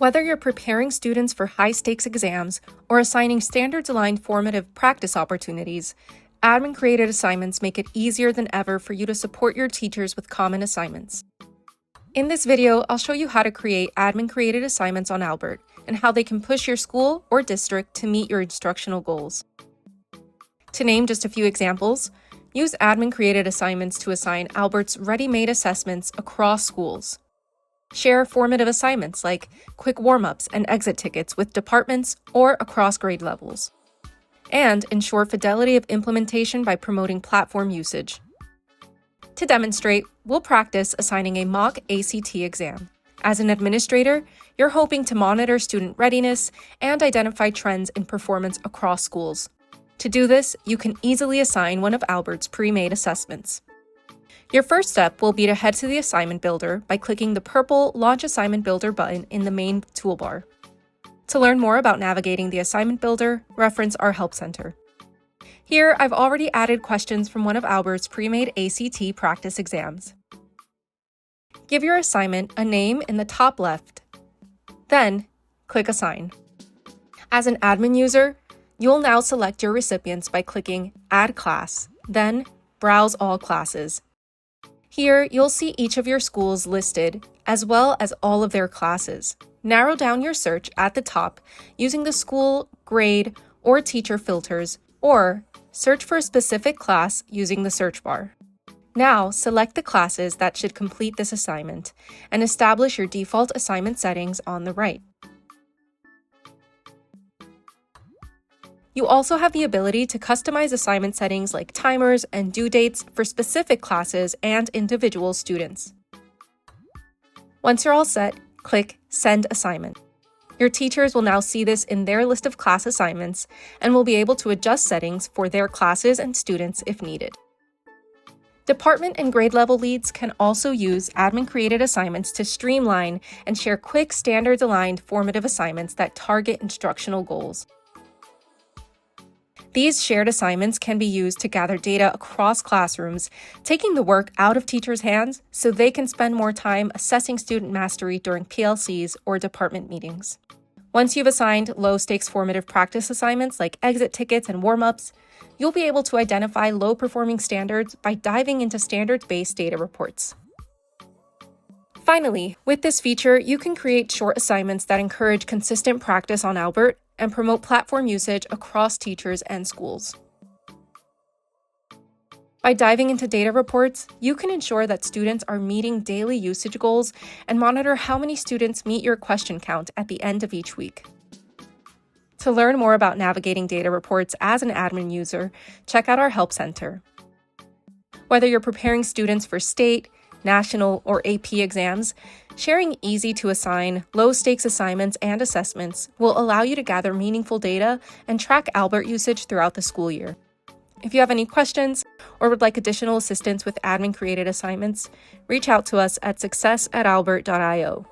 Whether you're preparing students for high-stakes exams or assigning standards-aligned formative practice opportunities, admin-created assignments make it easier than ever for you to support your teachers with common assignments. In this video, I'll show you how to create admin-created assignments on Albert and how they can push your school or district to meet your instructional goals. To name just a few examples, use admin-created assignments to assign Albert's ready-made assessments across schools. Share formative assignments like quick warm-ups and exit tickets with departments or across grade levels. And ensure fidelity of implementation by promoting platform usage. To demonstrate, we'll practice assigning a mock ACT exam. As an administrator, you're hoping to monitor student readiness and identify trends in performance across schools. To do this, you can easily assign one of Albert's pre-made assessments. Your first step will be to head to the Assignment Builder by clicking the purple Launch Assignment Builder button in the main toolbar. To learn more about navigating the Assignment Builder, reference our Help Center. Here, I've already added questions from one of Albert's pre-made ACT practice exams. Give your assignment a name in the top left. Then, click Assign. As an admin user, you'll now select your recipients by clicking Add Class, then Browse All Classes. Here, you'll see each of your schools listed, as well as all of their classes. Narrow down your search at the top using the school, grade, or teacher filters, or search for a specific class using the search bar. Now, select the classes that should complete this assignment, and establish your default assignment settings on the right. You also have the ability to customize assignment settings like timers and due dates for specific classes and individual students. Once you're all set, click Send Assignment. Your teachers will now see this in their list of class assignments and will be able to adjust settings for their classes and students if needed. Department and grade level leads can also use admin-created assignments to streamline and share quick standards-aligned formative assignments that target instructional goals. These shared assignments can be used to gather data across classrooms, taking the work out of teachers' hands so they can spend more time assessing student mastery during PLCs or department meetings. Once you've assigned low-stakes formative practice assignments like exit tickets and warm-ups, you'll be able to identify low-performing standards by diving into standards-based data reports. Finally, with this feature, you can create short assignments that encourage consistent practice on Albert and promote platform usage across teachers and schools. By diving into data reports, you can ensure that students are meeting daily usage goals and monitor how many students meet your question count at the end of each week. To learn more about navigating data reports as an admin user, check out our Help Center. Whether you're preparing students for state, national, or AP exams, sharing easy-to-assign, low-stakes assignments and assessments will allow you to gather meaningful data and track Albert usage throughout the school year. If you have any questions or would like additional assistance with admin-created assignments, reach out to us at success@albert.io.